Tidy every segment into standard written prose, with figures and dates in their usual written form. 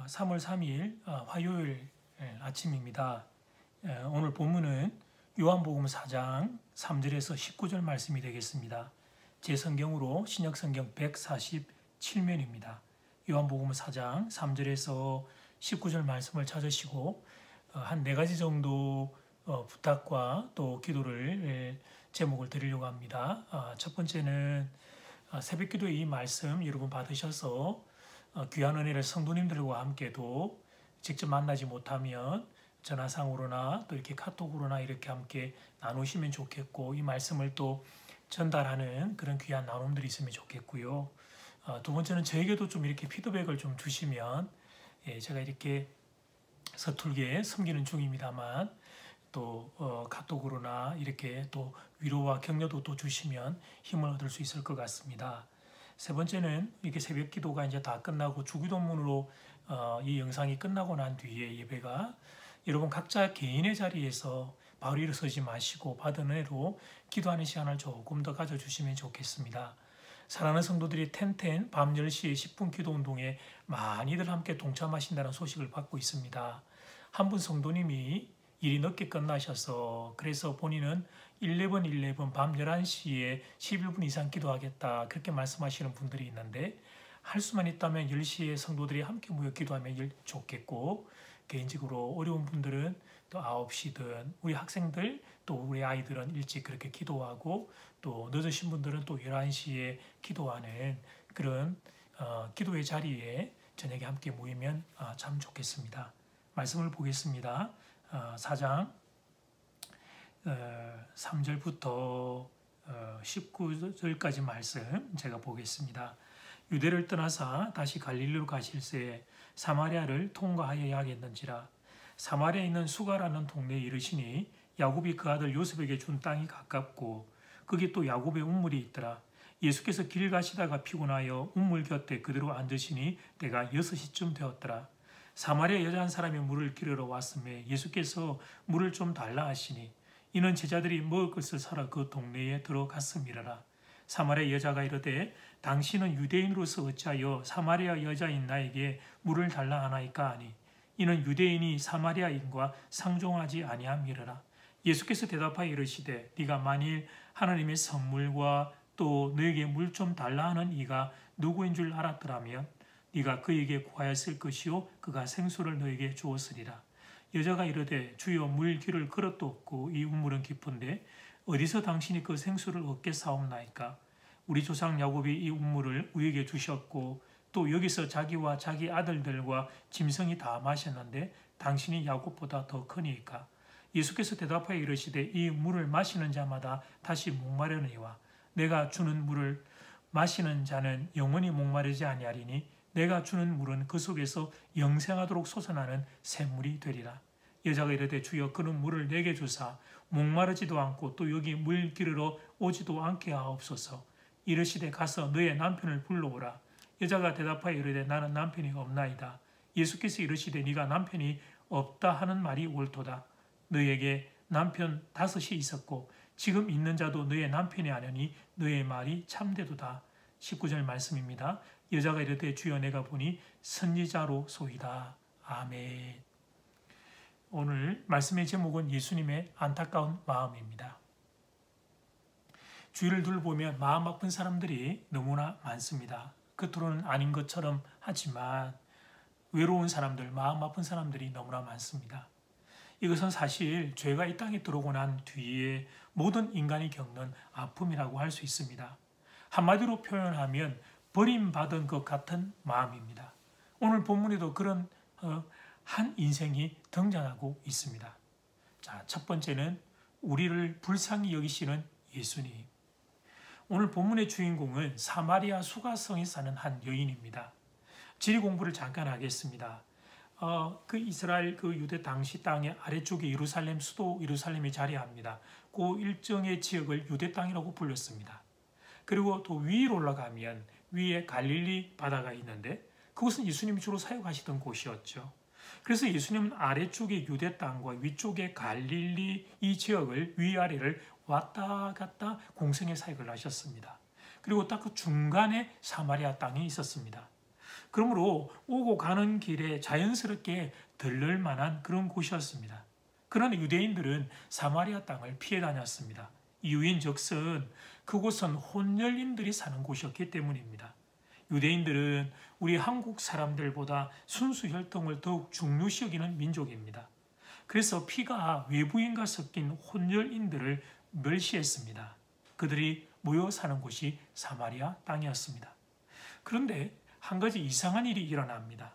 3월 3일 화요일 아침입니다. 오늘 본문은 요한복음 4장 3절에서 19절 말씀이 되겠습니다. 제 성경으로 신약성경 147면입니다. 요한복음 4장 3절에서 19절 말씀을 찾으시고 한 4가지 정도 부탁과 또 기도를 제목을 드리려고 합니다. 첫 번째는 새벽기도의 이 말씀 여러분 받으셔서 귀한 은혜를 성도님들과 함께도 직접 만나지 못하면 전화상으로나 또 이렇게 카톡으로나 이렇게 함께 나누시면 좋겠고, 이 말씀을 또 전달하는 그런 귀한 나눔들이 있으면 좋겠고요. 두 번째는 저에게도 좀 이렇게 피드백을 좀 주시면, 제가 이렇게 서툴게 섬기는 중입니다만 또 카톡으로나 이렇게 또 위로와 격려도 또 주시면 힘을 얻을 수 있을 것 같습니다. 세 번째는 이렇게 새벽 기도가 이제 다 끝나고 주기도문으로 이 영상이 끝나고 난 뒤에 예배가, 여러분 각자 개인의 자리에서 바로 일어서지 마시고 받은 은혜로 기도하는 시간을 조금 더 가져주시면 좋겠습니다. 사랑하는 성도들이 텐텐 밤 10시에 10분 기도 운동에 많이들 함께 동참하신다는 소식을 받고 있습니다. 한 분 성도님이 일이 늦게 끝나셔서 그래서 본인은 11 밤 11시에 11분 이상 기도하겠다 그렇게 말씀하시는 분들이 있는데, 할 수만 있다면 10시에 성도들이 함께 모여 기도하면 좋겠고, 개인적으로 어려운 분들은 또 9시든 우리 학생들 또 우리 아이들은 일찍 그렇게 기도하고, 또 늦으신 분들은 또 11시에 기도하는 그런 기도의 자리에 저녁에 함께 모이면 참 좋겠습니다. 말씀을 보겠습니다. 4장 3절부터 19절까지 말씀 제가 보겠습니다. 유대를 떠나사 다시 갈릴리로 가실새 사마리아를 통과하여야 하겠는지라. 사마리아에 있는 수가라는 동네에 이르시니 야곱이 그 아들 요셉에게 준 땅이 가깝고 거기 또 야곱의 운물이 있더라. 예수께서 길 가시다가 피곤하여 운물 곁에 그대로 앉으시니 때가 6시쯤 되었더라. 사마리아 여자 한 사람이 물을 기르러 왔음에 예수께서 물을 좀 달라 하시니 이는 제자들이 먹을 것을 사러 그 동네에 들어갔음이라라. 사마리아 여자가 이르되 당신은 유대인으로서 어찌하여 사마리아 여자인 나에게 물을 달라 하나이까 하니 이는 유대인이 사마리아인과 상종하지 아니함이라라. 예수께서 대답하여 이르시되 네가 만일 하나님의 선물과 또 너에게 물 좀 달라 하는 이가 누구인 줄 알았더라면 네가 그에게 구하였을 것이요 그가 생수를 너에게 주었으리라. 여자가 이르되 주여 물 길을 그릇도 없고 이 우물은 깊은데 어디서 당신이 그 생수를 얻겠사옵나이까. 우리 조상 야곱이 이 우물을 우리에게 주셨고 또 여기서 자기와 자기 아들들과 짐승이 다 마셨는데 당신이 야곱보다 더 크니까. 예수께서 대답하여 이르시되 이 물을 마시는 자마다 다시 목마르니와 내가 주는 물을 마시는 자는 영원히 목마르지 아니하리니 내가 주는 물은 그 속에서 영생하도록 솟아나는 샘물이 되리라. 여자가 이르되 주여 그는 물을 내게 주사 목마르지도 않고 또 여기 물 기르러 오지도 않게 하옵소서. 이르시되 가서 너의 남편을 불러오라. 여자가 대답하여 이르되 나는 남편이 없나이다. 예수께서 이르시되 네가 남편이 없다 하는 말이 옳도다. 너에게 남편 5이 있었고 지금 있는 자도 너의 남편이 아니니 너의 말이 참되도다. 19절 말씀입니다. 여자가 이르되 주여 내가 보니 선지자로 소이다. 아멘. 오늘 말씀의 제목은 예수님의 안타까운 마음입니다. 주위를 둘러보면 마음 아픈 사람들이 너무나 많습니다. 겉으로는 아닌 것처럼 하지만 외로운 사람들, 마음 아픈 사람들이 너무나 많습니다. 이것은 사실 죄가 이 땅에 들어오고 난 뒤에 모든 인간이 겪는 아픔이라고 할 수 있습니다. 한마디로 표현하면 버림받은 것 같은 마음입니다. 오늘 본문에도 그런 한 인생이 등장하고 있습니다. 자, 첫 번째는 우리를 불쌍히 여기시는 예수님. 오늘 본문의 주인공은 사마리아 수가성에 사는 한 여인입니다. 지리 공부를 잠깐 하겠습니다. 그 이스라엘 그 유대 당시 땅의 아래쪽에 예루살렘 수도 예루살렘이 자리합니다. 그 일정의 지역을 유대 땅이라고 불렀습니다. 그리고 또 위로 올라가면 위에 갈릴리 바다가 있는데 그곳은 예수님이 주로 사역하시던 곳이었죠. 그래서 예수님은 아래쪽의 유대 땅과 위쪽의 갈릴리 이 지역을 위아래를 왔다 갔다 공생의 사역을 하셨습니다. 그리고 딱 그 중간에 사마리아 땅이 있었습니다. 그러므로 오고 가는 길에 자연스럽게 들를 만한 그런 곳이었습니다. 그러나 유대인들은 사마리아 땅을 피해 다녔습니다. 이유인즉슨 그곳은 혼혈인들이 사는 곳이었기 때문입니다. 유대인들은 우리 한국 사람들보다 순수 혈통을 더욱 중요시 여기는 민족입니다. 그래서 피가 외부인과 섞인 혼혈인들을 멸시했습니다. 그들이 모여 사는 곳이 사마리아 땅이었습니다. 그런데 한 가지 이상한 일이 일어납니다.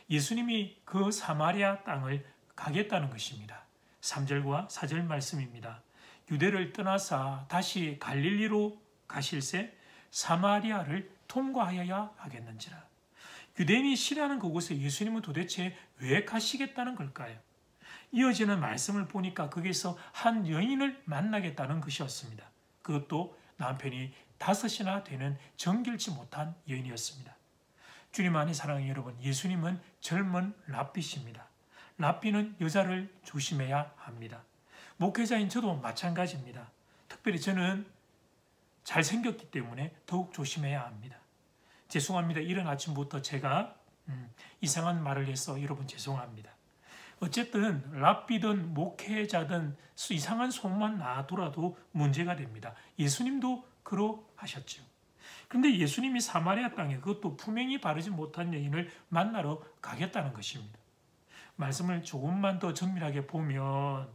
예수님이 그 사마리아 땅을 가겠다는 것입니다. 3절과 4절 말씀입니다. 유대를 떠나사 다시 갈릴리로 가실새 사마리아를 통과하여야 하겠는지라. 유대인이 싫어하는 그곳에 예수님은 도대체 왜 가시겠다는 걸까요? 이어지는 말씀을 보니까 거기서 한 여인을 만나겠다는 것이었습니다. 그것도 남편이 5이나 되는 정결치 못한 여인이었습니다. 주님 안에 사랑하는 여러분, 예수님은 젊은 랍비십니다. 랍비는 여자를 조심해야 합니다. 목회자인 저도 마찬가지입니다. 특별히 저는 잘생겼기 때문에 더욱 조심해야 합니다. 죄송합니다. 이른 아침부터 제가 이상한 말을 해서 여러분 죄송합니다. 어쨌든 랍비든 목회자든 이상한 소문만 나더라도 문제가 됩니다. 예수님도 그러하셨죠. 그런데 예수님이 사마리아 땅에 그것도 품행이 바르지 못한 여인을 만나러 가겠다는 것입니다. 말씀을 조금만 더 정밀하게 보면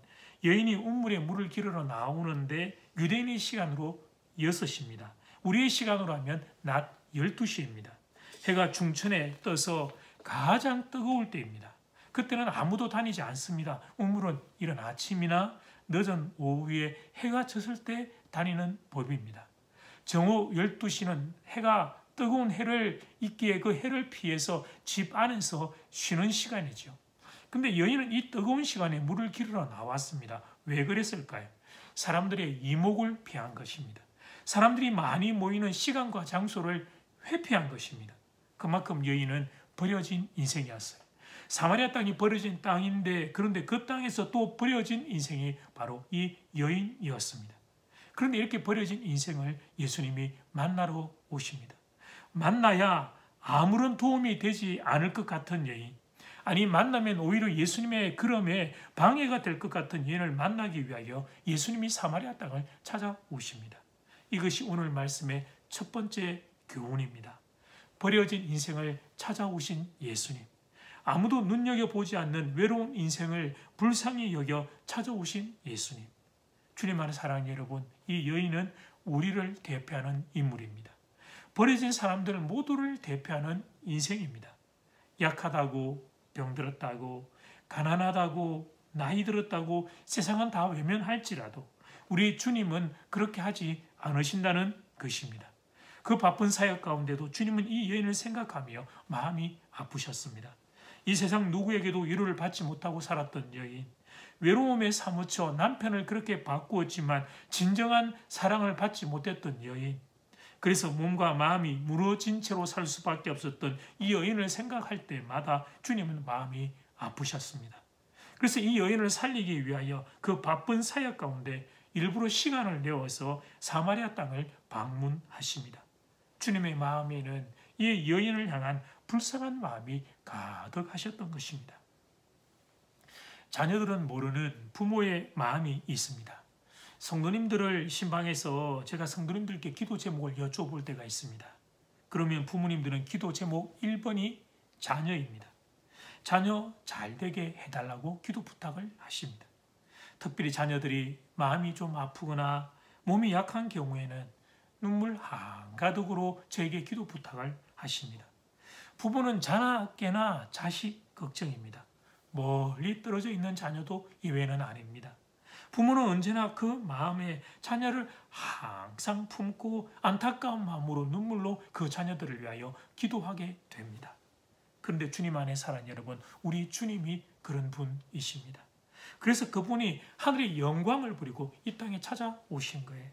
여인이 우물에 물을 기르러 나오는데 유대인의 시간으로 6시입니다. 우리의 시간으로 하면 낮 12시입니다. 해가 중천에 떠서 가장 뜨거울 때입니다. 그때는 아무도 다니지 않습니다. 우물은 이른 아침이나 늦은 오후에 해가 졌을 때 다니는 법입니다. 정오 12시는 해가 뜨거운 해를 있기에 그 해를 피해서 집 안에서 쉬는 시간이죠. 근데 여인은 이 뜨거운 시간에 물을 기르러 나왔습니다. 왜 그랬을까요? 사람들의 이목을 피한 것입니다. 사람들이 많이 모이는 시간과 장소를 회피한 것입니다. 그만큼 여인은 버려진 인생이었어요. 사마리아 땅이 버려진 땅인데 그런데 그 땅에서 또 버려진 인생이 바로 이 여인이었습니다. 그런데 이렇게 버려진 인생을 예수님이 만나러 오십니다. 만나야 아무런 도움이 되지 않을 것 같은 여인, 아니 만나면 오히려 예수님의 걸음에 방해가 될 것 같은 여인을 만나기 위하여 예수님이 사마리아 땅을 찾아오십니다. 이것이 오늘 말씀의 첫 번째 교훈입니다. 버려진 인생을 찾아오신 예수님, 아무도 눈여겨보지 않는 외로운 인생을 불쌍히 여겨 찾아오신 예수님. 주님 안에 사랑하는 여러분, 이 여인은 우리를 대표하는 인물입니다. 버려진 사람들 모두를 대표하는 인생입니다. 약하다고, 병들었다고, 가난하다고, 나이 들었다고 세상은 다 외면할지라도 우리 주님은 그렇게 하지 않으신다는 것입니다. 그 바쁜 사역 가운데도 주님은 이 여인을 생각하며 마음이 아프셨습니다. 이 세상 누구에게도 위로를 받지 못하고 살았던 여인, 외로움에 사무쳐 남편을 그렇게 바꾸었지만 진정한 사랑을 받지 못했던 여인, 그래서 몸과 마음이 무너진 채로 살 수밖에 없었던 이 여인을 생각할 때마다 주님은 마음이 아프셨습니다. 그래서 이 여인을 살리기 위하여 그 바쁜 사역 가운데 일부러 시간을 내어서 사마리아 땅을 방문하십니다. 주님의 마음에는 이 여인을 향한 불쌍한 마음이 가득하셨던 것입니다. 자녀들은 모르는 부모의 마음이 있습니다. 성도님들을 신방에서 제가 성도님들께 기도 제목을 여쭤볼 때가 있습니다. 그러면 부모님들은 기도 제목 1번이 자녀입니다. 자녀 잘 되게 해달라고 기도 부탁을 하십니다. 특별히 자녀들이 마음이 좀 아프거나 몸이 약한 경우에는 눈물 한가득으로 저에게 기도 부탁을 하십니다. 부모는 자나깨나 자식 걱정입니다. 멀리 떨어져 있는 자녀도 이외는 아닙니다. 부모는 언제나 그 마음에 자녀를 항상 품고 안타까운 마음으로 눈물로 그 자녀들을 위하여 기도하게 됩니다. 그런데 주님 안에 사랑하는 여러분, 우리 주님이 그런 분이십니다. 그래서 그분이 하늘의 영광을 버리고 이 땅에 찾아오신 거예요.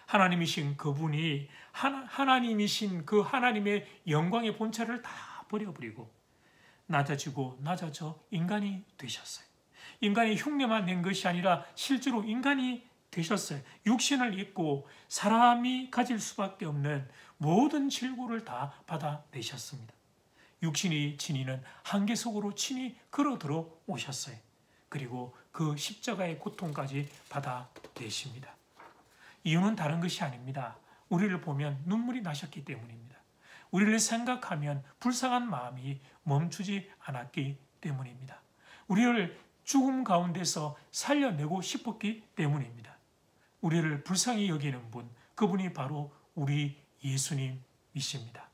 하나님이신 그분이 하나님이신 그 하나님의 영광의 본체를 다 버려버리고 낮아지고 낮아져 인간이 되셨어요. 인간의 흉내만 낸 것이 아니라 실제로 인간이 되셨어요. 육신을 입고 사람이 가질 수밖에 없는 모든 질고를 다 받아내셨습니다. 육신이 지니는 한계 속으로 친히 걸어 들어오셨어요. 그리고 그 십자가의 고통까지 받아내십니다. 이유는 다른 것이 아닙니다. 우리를 보면 눈물이 나셨기 때문입니다. 우리를 생각하면 불쌍한 마음이 멈추지 않았기 때문입니다. 우리를 죽음 가운데서 살려내고 싶었기 때문입니다. 우리를 불쌍히 여기는 분, 그분이 바로 우리 예수님이십니다.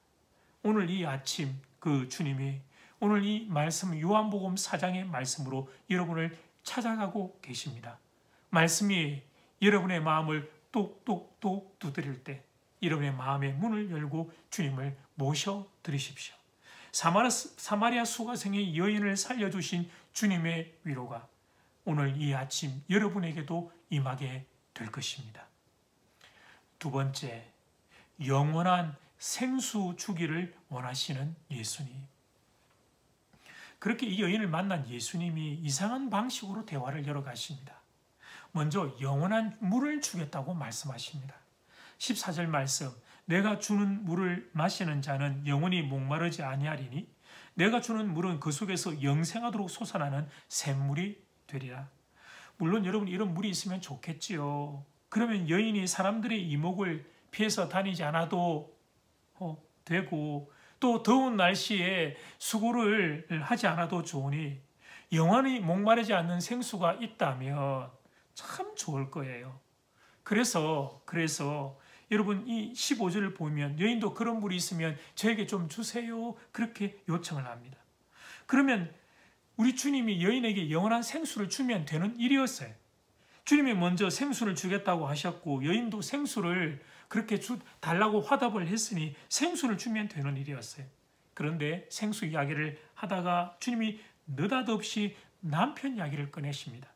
오늘 이 아침 그 주님이 오늘 이 말씀 요한복음 4장의 말씀으로 여러분을 찾아가고 계십니다. 말씀이 여러분의 마음을 똑똑똑 두드릴 때 여러분의 마음의 문을 열고 주님을 모셔드리십시오. 사마리아 수가성의 여인을 살려주신 주님의 위로가 오늘 이 아침 여러분에게도 임하게 될 것입니다. 두 번째, 영원한 생수 주기를 원하시는 예수님. 그렇게 이 여인을 만난 예수님이 이상한 방식으로 대화를 열어가십니다. 먼저 영원한 물을 주겠다고 말씀하십니다. 14절 말씀, 내가 주는 물을 마시는 자는 영원히 목마르지 아니하리니 내가 주는 물은 그 속에서 영생하도록 솟아나는 샘물이 되리라. 물론 여러분 이런 물이 있으면 좋겠지요. 그러면 여인이 사람들의 이목을 피해서 다니지 않아도 되고 또 더운 날씨에 수고를 하지 않아도 좋으니 영원히 목마르지 않는 생수가 있다면 참 좋을 거예요. 그래서 여러분 이 15절을 보면 여인도 그런 물이 있으면 저에게 좀 주세요. 그렇게 요청을 합니다. 그러면 우리 주님이 여인에게 영원한 생수를 주면 되는 일이었어요. 주님이 먼저 생수를 주겠다고 하셨고 여인도 생수를 그렇게 달라고 화답을 했으니 생수를 주면 되는 일이었어요. 그런데 생수 이야기를 하다가 주님이 느닷없이 남편 이야기를 꺼내십니다.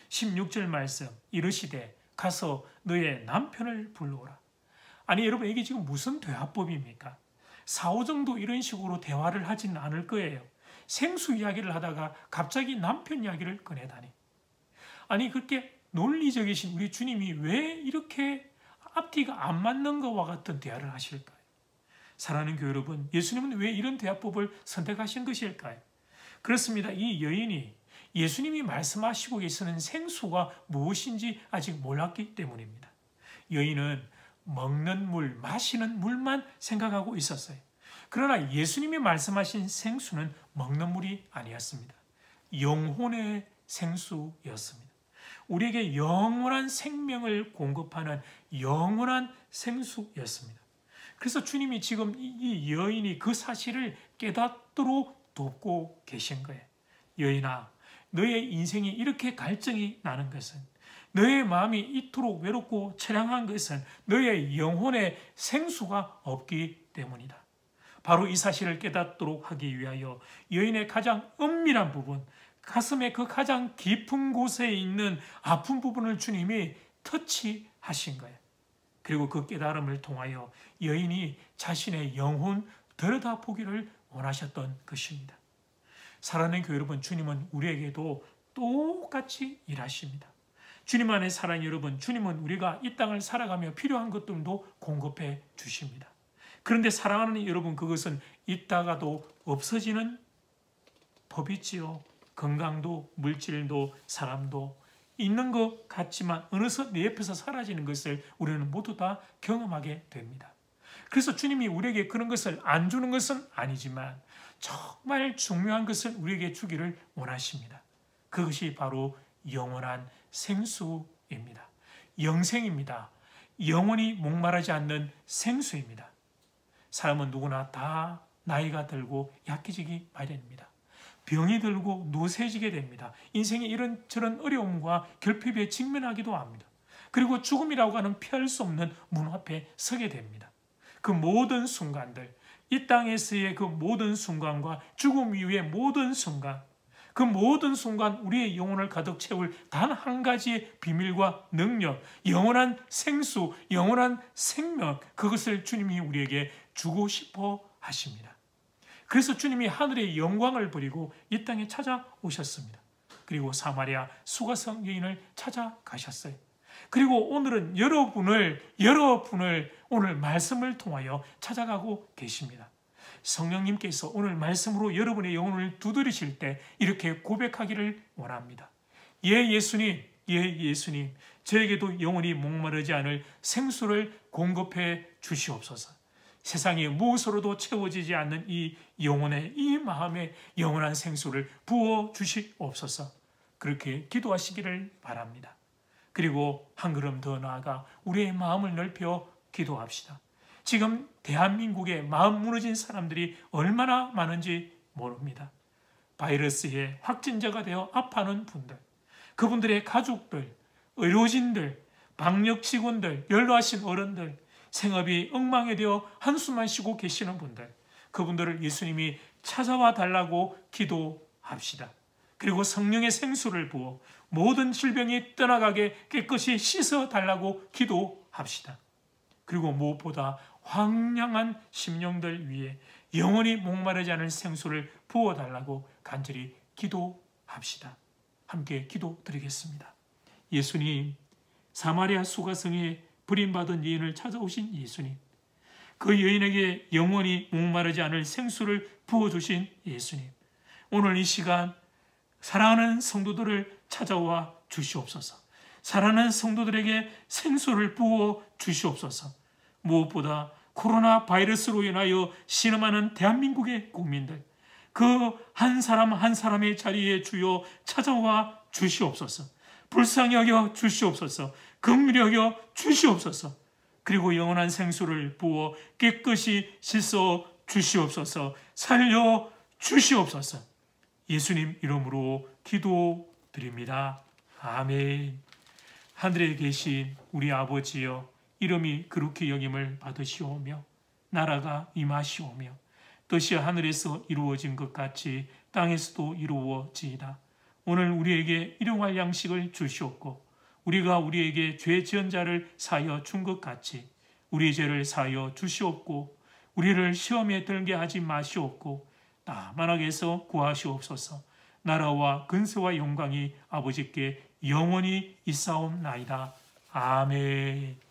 16절 말씀, 이르시되 가서 너의 남편을 불러오라. 아니 여러분 이게 지금 무슨 대화법입니까? 사오 정도 이런 식으로 대화를 하지는 않을 거예요. 생수 이야기를 하다가 갑자기 남편 이야기를 꺼내다니. 아니 그렇게 논리적이신 우리 주님이 왜 이렇게 앞뒤가 안 맞는 것과 같은 대화를 하실까요? 사랑하는 교회 여러분, 예수님은 왜 이런 대화법을 선택하신 것일까요? 그렇습니다. 이 여인이 예수님이 말씀하시고 계시는 생수가 무엇인지 아직 몰랐기 때문입니다. 여인은 먹는 물, 마시는 물만 생각하고 있었어요. 그러나 예수님이 말씀하신 생수는 먹는 물이 아니었습니다. 영혼의 생수였습니다. 우리에게 영원한 생명을 공급하는 영원한 생수였습니다. 그래서 주님이 지금 이 여인이 그 사실을 깨닫도록 돕고 계신 거예요. 여인아, 너의 인생이 이렇게 갈증이 나는 것은, 너의 마음이 이토록 외롭고 처량한 것은 너의 영혼의 생수가 없기 때문이다. 바로 이 사실을 깨닫도록 하기 위하여 여인의 가장 은밀한 부분, 가슴의 그 가장 깊은 곳에 있는 아픈 부분을 주님이 터치하신 거예요. 그리고 그 깨달음을 통하여 여인이 자신의 영혼 들여다보기를 원하셨던 것입니다. 사랑하는 교회 여러분, 주님은 우리에게도 똑같이 일하십니다. 주님 안에 사랑하는 여러분, 주님은 우리가 이 땅을 살아가며 필요한 것들도 공급해 주십니다. 그런데 사랑하는 여러분, 그것은 있다가도 없어지는 법이지요. 건강도, 물질도, 사람도 있는 것 같지만 어느덧 내 옆에서 사라지는 것을 우리는 모두 다 경험하게 됩니다. 그래서 주님이 우리에게 그런 것을 안 주는 것은 아니지만 정말 중요한 것을 우리에게 주기를 원하십니다. 그것이 바로 영원한 생수입니다. 영생입니다. 영원히 목마르지 않는 생수입니다. 사람은 누구나 다 나이가 들고 약해지기 마련입니다. 병이 들고 노쇠지게 됩니다. 인생에 이런저런 어려움과 결핍에 직면하기도 합니다. 그리고 죽음이라고 하는 피할 수 없는 문 앞에 서게 됩니다. 그 모든 순간들, 이 땅에서의 그 모든 순간과 죽음 이후의 모든 순간, 그 모든 순간 우리의 영혼을 가득 채울 단 한 가지의 비밀과 능력, 영원한 생수, 영원한 생명, 그것을 주님이 우리에게 주고 싶어 하십니다. 그래서 주님이 하늘의 영광을 버리고 이 땅에 찾아오셨습니다. 그리고 사마리아 수가성 여인을 찾아가셨어요. 그리고 오늘은 여러분을 오늘 말씀을 통하여 찾아가고 계십니다. 성령님께서 오늘 말씀으로 여러분의 영혼을 두드리실 때 이렇게 고백하기를 원합니다. 예 예수님, 예 예수님, 저에게도 영원히 목마르지 않을 생수를 공급해 주시옵소서. 세상에 무엇으로도 채워지지 않는 이 영혼의 이 마음에 영원한 생수를 부어 주시옵소서. 그렇게 기도하시기를 바랍니다. 그리고 한 걸음 더 나아가 우리의 마음을 넓혀 기도합시다. 지금 대한민국에 마음 무너진 사람들이 얼마나 많은지 모릅니다. 바이러스에 확진자가 되어 아파하는 분들, 그분들의 가족들, 의료진들, 방역 직원들, 연로하신 어른들, 생업이 엉망이 되어 한숨만 쉬고 계시는 분들, 그분들을 예수님이 찾아와 달라고 기도합시다. 그리고 성령의 생수를 부어 모든 질병이 떠나가게 깨끗이 씻어 달라고 기도합시다. 그리고 무엇보다 황량한 심령들 위에 영원히 목마르지 않은 생수를 부어 달라고 간절히 기도합시다. 함께 기도드리겠습니다. 예수님, 사마리아 수가성에 버림받은 여인을 찾아오신 예수님, 그 여인에게 영원히 목마르지 않을 생수를 부어주신 예수님, 오늘 이 시간 사랑하는 성도들을 찾아와 주시옵소서. 사랑하는 성도들에게 생수를 부어 주시옵소서. 무엇보다 코로나 바이러스로 인하여 신음하는 대한민국의 국민들, 그 한 사람 한 사람의 자리에 주여 찾아와 주시옵소서. 불쌍히 여겨 주시옵소서. 긍휼히 여겨 주시옵소서. 그리고 영원한 생수를 부어 깨끗이 씻어 주시옵소서. 살려 주시옵소서. 예수님 이름으로 기도드립니다. 아멘. 하늘에 계신 우리 아버지여, 이름이 거룩히 여김을 받으시오며 나라가 임하시오며 뜻이 하늘에서 이루어진 것 같이 땅에서도 이루어지이다. 오늘 우리에게 일용할 양식을 주시옵고 우리가 우리에게 죄 지은 자를 사하여 준 것 같이 우리의 죄를 사하여 주시옵고 우리를 시험에 들게 하지 마시옵고 다만 악에서 구하시옵소서. 나라와 근세와 영광이 아버지께 영원히 있사옵나이다. 아멘.